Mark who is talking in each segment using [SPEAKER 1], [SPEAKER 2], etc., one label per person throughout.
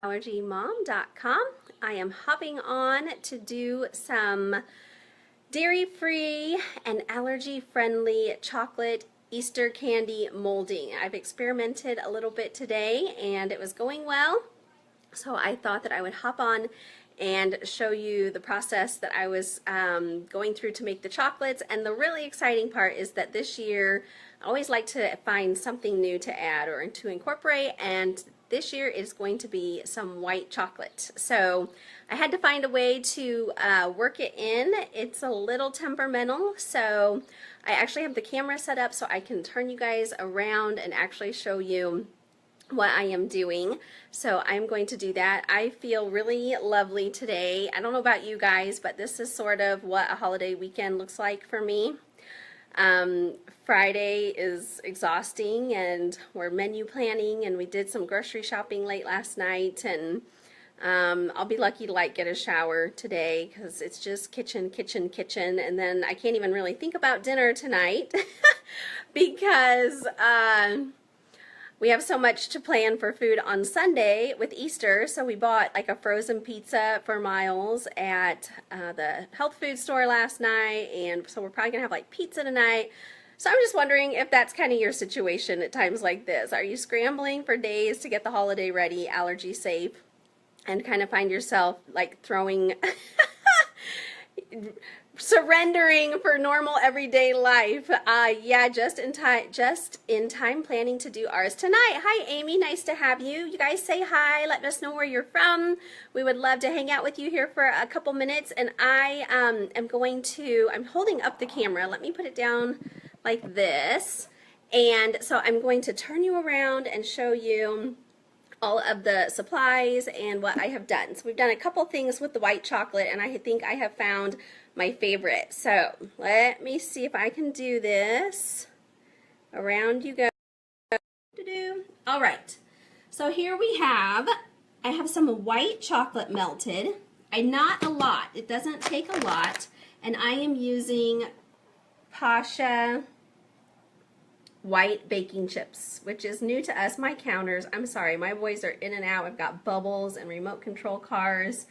[SPEAKER 1] allergymom.com. I am hopping on to do some dairy-free and allergy-friendly chocolate Easter candy molding. I've experimented a little bit today and it was going well, so I thought that I would hop on and show you the process that I was going through to make the chocolates. And the really exciting part is that this year I always like to find something new to add or to incorporate, and this year is going to be some white chocolate. So I had to find a way to work it in. It's a little temperamental, so I actually have the camera set up so I can turn you guys around and actually show you what I am doing. So I'm going to do that. I feel really lovely today. I don't know about you guys, but this is sort of what a holiday weekend looks like for me. Friday is exhausting and we're menu planning, and we did some grocery shopping late last night, and I'll be lucky to like get a shower today because it's just kitchen, kitchen, kitchen, and then I can't even really think about dinner tonight because we have so much to plan for food on Sunday with Easter. So we bought like a frozen pizza for Miles at the health food store last night, and so we're probably gonna have like pizza tonight. So I'm just wondering if that's kind of your situation at times like this. Are you scrambling for days to get the holiday ready, allergy safe, and kind of find yourself like throwing surrendering for normal everyday life? Yeah, just in time planning to do ours tonight. Hi Amy, nice to have you. You guys say hi, let us know where you're from. We would love to hang out with you here for a couple minutes. And I I'm holding up the camera. Let me put it down like this. And so I'm going to turn you around and show you all of the supplies and what I have done. So we've done a couple things with the white chocolate, and I think I have found my favorite. So let me see if I can do this. Around you go. All right. So here I have some white chocolate melted. Not a lot. It doesn't take a lot. And I am using Pascha white baking chips, which is new to us. My counters, I'm sorry, my boys are in and out. I've got bubbles and remote control cars.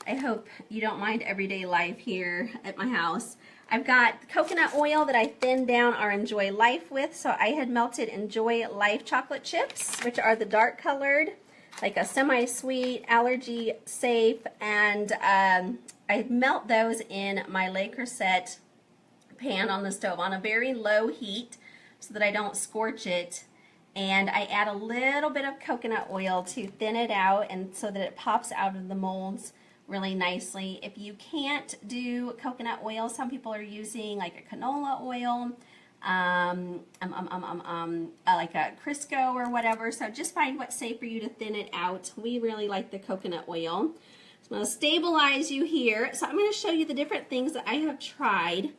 [SPEAKER 1] I hope you don't mind everyday life here at my house. I've got coconut oil that I thinned down our Enjoy Life with. So I had melted Enjoy Life chocolate chips, which are the dark colored, like a semi-sweet, allergy safe, and I melt those in my Le Creuset pan on the stove on a very low heat so that I don't scorch it. And I add a little bit of coconut oil to thin it out and so that it pops out of the molds really nicely. If you can't do coconut oil, some people are using like a canola oil, like a Crisco or whatever. So just find what's safe for you to thin it out. We really like the coconut oil. So I'm going to stabilize you here. So I'm going to show you the different things that I have tried.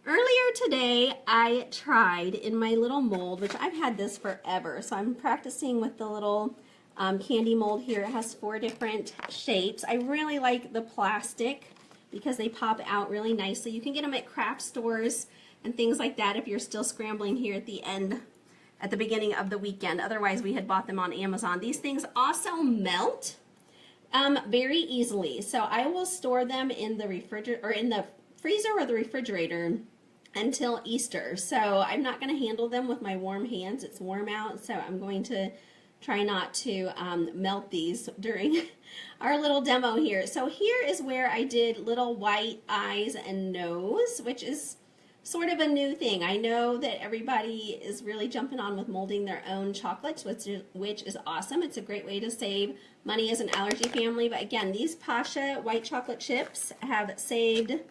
[SPEAKER 1] Earlier today, I tried in my little mold, which I've had this forever, so I'm practicing with the little candy mold here. It has 4 different shapes. I really like the plastic because they pop out really nicely. You can get them at craft stores and things like that if you're still scrambling here at the beginning of the weekend. Otherwise, we had bought them on Amazon. These things also melt very easily, so I will store them in the refrigerator or in the freezer or the refrigerator until Easter. So I'm not going to handle them with my warm hands. It's warm out, so I'm going to try not to melt these during our little demo here. So here is where I did little white eyes and nose, which is sort of a new thing. I know that everybody is really jumping on with molding their own chocolates, which is awesome. It's a great way to save money as an allergy family. But again, these Pascha white chocolate chips have saved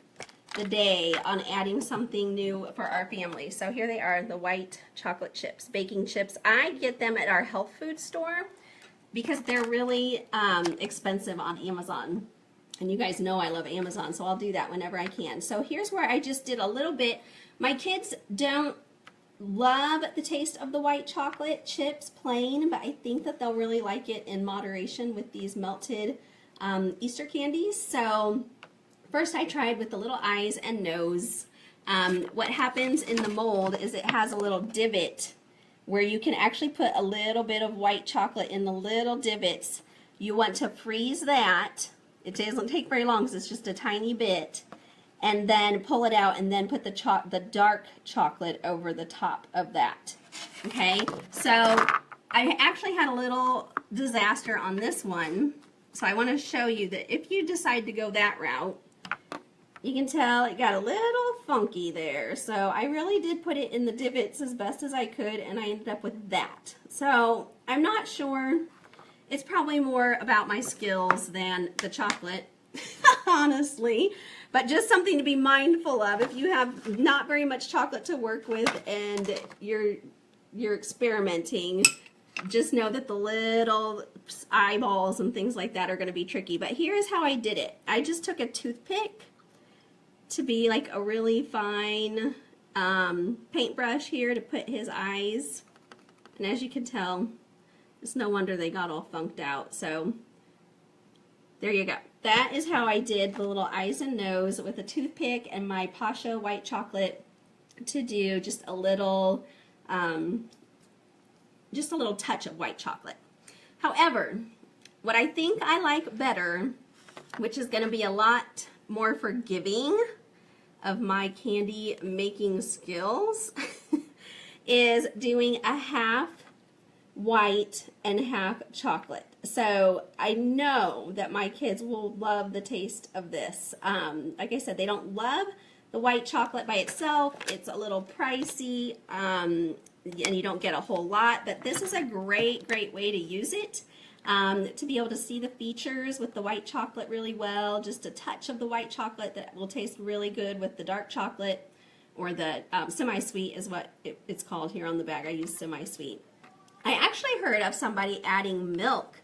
[SPEAKER 1] the day on adding something new for our family. So here they are, the white chocolate chips, baking chips. I get them at our health food store because they're really expensive on Amazon. And you guys know I love Amazon, so I'll do that whenever I can. So here's where I just did a little bit. My kids don't love the taste of the white chocolate chips plain, but I think that they'll really like it in moderation with these melted Easter candies. So first I tried with the little eyes and nose. What happens in the mold is it has a little divot where you can actually put a little bit of white chocolate in the little divots You want to freeze that. It doesn't take very long because it's just a tiny bit. And then pull it out and then put the dark chocolate over the top of that. Okay, so I actually had a little disaster on this one. So I want to show you that if you decide to go that route, you can tell it got a little funky there. So I really did put it in the divots as best as I could, and I ended up with that. So I'm not sure. It's probably more about my skills than the chocolate, honestly. But just something to be mindful of if you have not very much chocolate to work with and you're experimenting. Just know that the little eyeballs and things like that are going to be tricky. But here's how I did it. I just took a toothpick to be like a really fine paintbrush here to put his eyes. And as you can tell, it's no wonder they got all funked out. So there you go. That is how I did the little eyes and nose with a toothpick and my Pascha white chocolate to do just a little touch of white chocolate. However, what I think I like better, which is going to be a lot more forgiving of my candy making skills, is doing a half white and half chocolate. So I know that my kids will love the taste of this. Like I said, they don't love the white chocolate by itself. It's a little pricey, and you don't get a whole lot, but this is a great way to use it. To be able to see the features with the white chocolate really well, just a touch of the white chocolate that will taste really good with the dark chocolate, or the semi-sweet is what it's called here on the bag. I use semi-sweet. I actually heard of somebody adding milk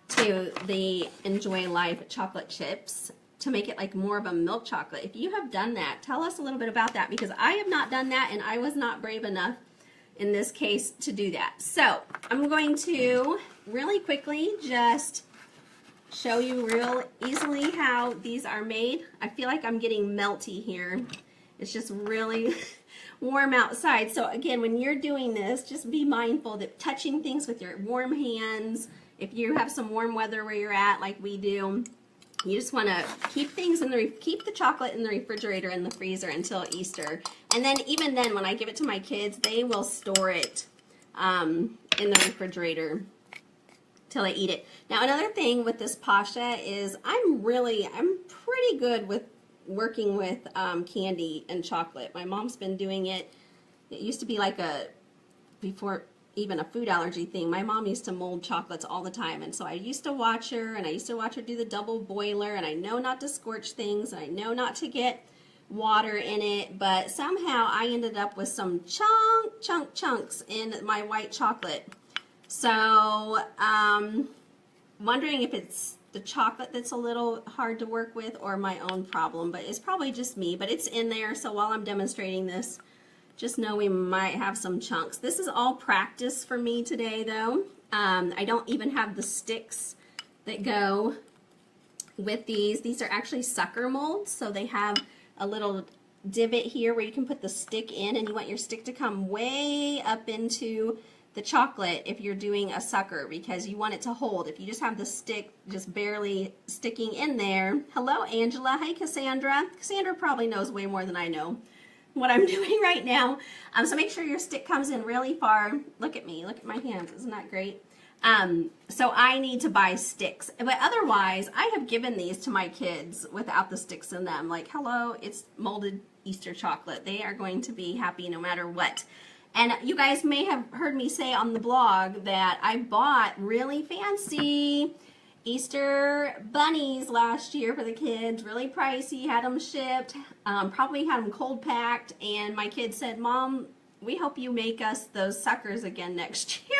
[SPEAKER 1] to the Enjoy Life chocolate chips to make it like more of a milk chocolate. If you have done that, tell us a little bit about that, because I have not done that and I was not brave enough in this case to do that. So I'm going to really quickly just show you real easily how these are made. I feel like I'm getting melty here. It's just really warm outside. So again, when you're doing this, just be mindful that touching things with your warm hands, if you have some warm weather where you're at like we do, you just want to keep things keep the chocolate in the refrigerator and the freezer until Easter. And then even then, when I give it to my kids, they will store it in the refrigerator till they eat it. Now another thing with this Pascha is I'm pretty good with working with candy and chocolate. My mom's been doing it. It used to be like before even a food allergy thing. My mom used to mold chocolates all the time, and so I used to watch her, and I used to watch her do the double boiler, and I know not to scorch things, and I know not to get water in it, but somehow I ended up with some chunks in my white chocolate. So wondering if it's the chocolate that's a little hard to work with or my own problem, but it's probably just me. But it's in there, so while I'm demonstrating this, just know we might have some chunks. This is all practice for me today, though. I don't even have the sticks that go with these. These are actually sucker molds, so they have a little divot here where you can put the stick in, and you want your stick to come way up into the chocolate if you're doing a sucker, because you want it to hold. If you just have the stick just barely sticking in there. Hello, Angela. Hi, Cassandra. Cassandra probably knows way more than I know what I'm doing right now. So make sure your stick comes in really far. Look at me. Look at my hands. Isn't that great? So I need to buy sticks. But otherwise, I have given these to my kids without the sticks in them. Like, hello, it's molded Easter chocolate. They are going to be happy no matter what. And you guys may have heard me say on the blog that I bought really fancy Easter bunnies last year for the kids, really pricey, had them shipped, probably had them cold packed, and my kids said, Mom, we hope you make us those suckers again next year.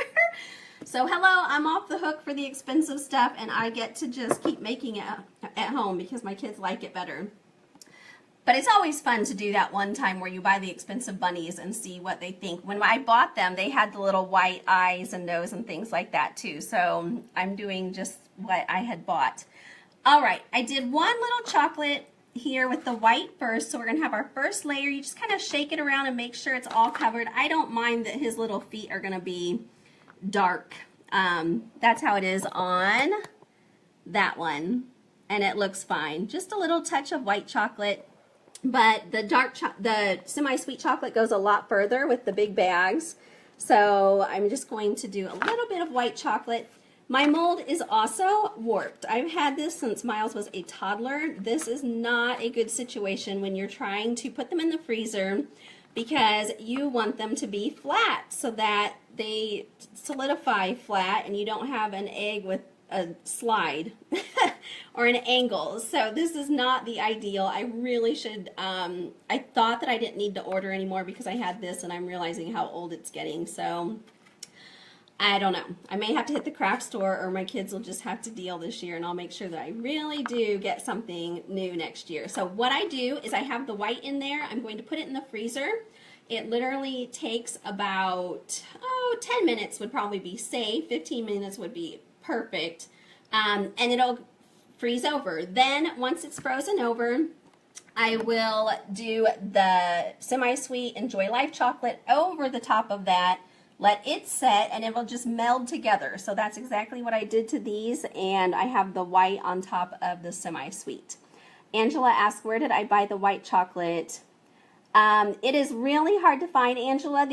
[SPEAKER 1] So hello, I'm off the hook for the expensive stuff, and I get to just keep making it at home because my kids like it better. But it's always fun to do that one time where you buy the expensive bunnies and see what they think. When I bought them, they had the little white eyes and nose and things like that too. So I'm doing just what I had bought. All right, I did one little chocolate here with the white first. So we're gonna have our first layer. You just kind of shake it around and make sure it's all covered. I don't mind that his little feet are gonna be dark. That's how it is on that one, and it looks fine. Just a little touch of white chocolate, but the semi-sweet chocolate goes a lot further with the big bags. So I'm just going to do a little bit of white chocolate. My mold is also warped. I've had this since Miles was a toddler. This is not a good situation when you're trying to put them in the freezer because you want them to be flat so that they solidify flat and you don't have an egg with a slide or an angle. So this is not the ideal. I really should, I thought that I didn't need to order anymore because I had this and I'm realizing how old it's getting. So I don't know. I may have to hit the craft store or my kids will just have to deal this year, and I'll make sure that I really do get something new next year. So what I do is I have the white in there. I'm going to put it in the freezer. It literally takes about, 10 minutes would probably be safe. 15 minutes would be perfect. And it'll freeze over. Then once it's frozen over, I will do the semi-sweet Enjoy Life chocolate over the top of that. Let it set and it will just meld together. So that's exactly what I did to these, and I have the white on top of the semi-sweet. Angela asked, where did I buy the white chocolate? It is really hard to find, Angela.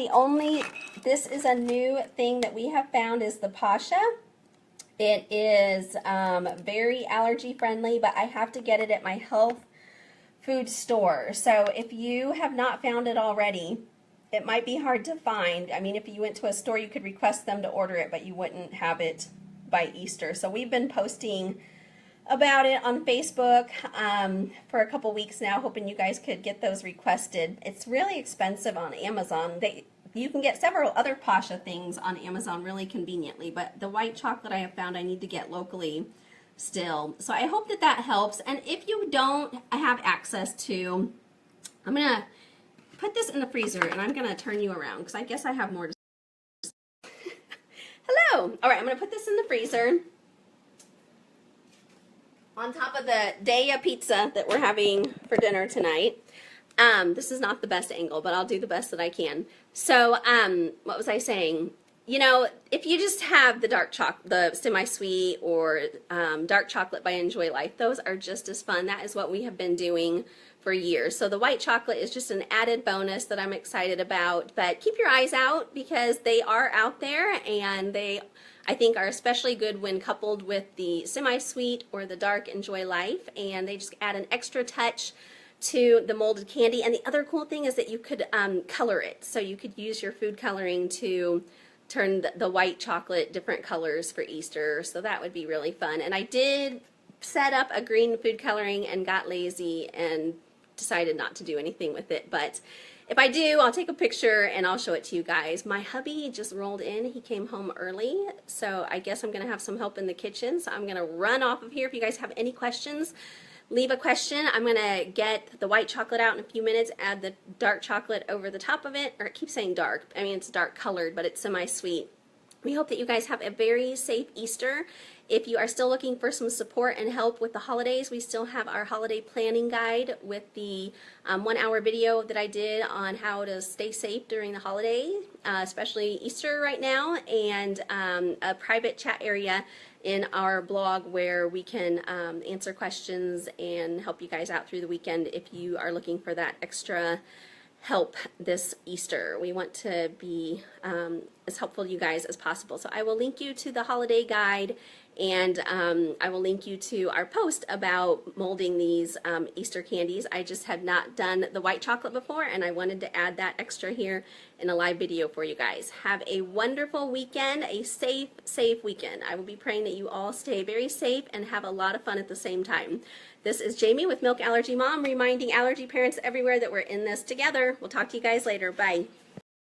[SPEAKER 1] This is a new thing that we have found is the Pascha. It is very allergy friendly, but I have to get it at my health food store. So if you have not found it already, it might be hard to find. I mean, if you went to a store, you could request them to order it, but you wouldn't have it by Easter. So we've been posting about it on Facebook for a couple weeks now, hoping you guys could get those requested. It's really expensive on Amazon. You can get several other Pascha things on Amazon really conveniently, but the white chocolate I have found I need to get locally still. So I hope that helps. And if you don't have access to, I'm going to put this in the freezer and I'm going to turn you around because I guess I have more to say. Hello. All right, I'm going to put this in the freezer on top of the Daiya pizza that we're having for dinner tonight. This is not the best angle, but I'll do the best that I can. So, what was I saying? You know, if you just have the the semi-sweet or dark chocolate by Enjoy Life, those are just as fun. That is what we have been doing for years. So the white chocolate is just an added bonus that I'm excited about. But keep your eyes out because they are out there, and they, I think, are especially good when coupled with the semi-sweet or the dark Enjoy Life, and they just add an extra touch to the molded candy. And the other cool thing is that you could color it. So you could use your food coloring to turn the white chocolate different colors for Easter. So that would be really fun. And I did set up a green food coloring and got lazy and decided not to do anything with it. But if I do, I'll take a picture and I'll show it to you guys. My hubby just rolled in. He came home early, so I guess I'm going to have some help in the kitchen. So I'm going to run off of here. If you guys have any questions, leave a question. I'm going to get the white chocolate out in a few minutes, add the dark chocolate over the top of it, or it keeps saying dark. I mean, it's dark colored, but it's semi-sweet. We hope that you guys have a very safe Easter. If you are still looking for some support and help with the holidays, we still have our holiday planning guide with the 1-hour video that I did on how to stay safe during the holiday, especially Easter right now, and a private chat area in our blog where we can answer questions and help you guys out through the weekend if you are looking for that extra help this Easter. We want to be as helpful to you guys as possible. So I will link you to the holiday guide, and I will link you to our post about molding these Easter candies. I just have not done the white chocolate before, and I wanted to add that extra here in a live video for you guys. Have a wonderful weekend, a safe weekend. I will be praying that you all stay very safe and have a lot of fun at the same time. This is Jamie with Milk Allergy Mom, reminding allergy parents everywhere that we're in this together. We'll talk to you guys later. Bye.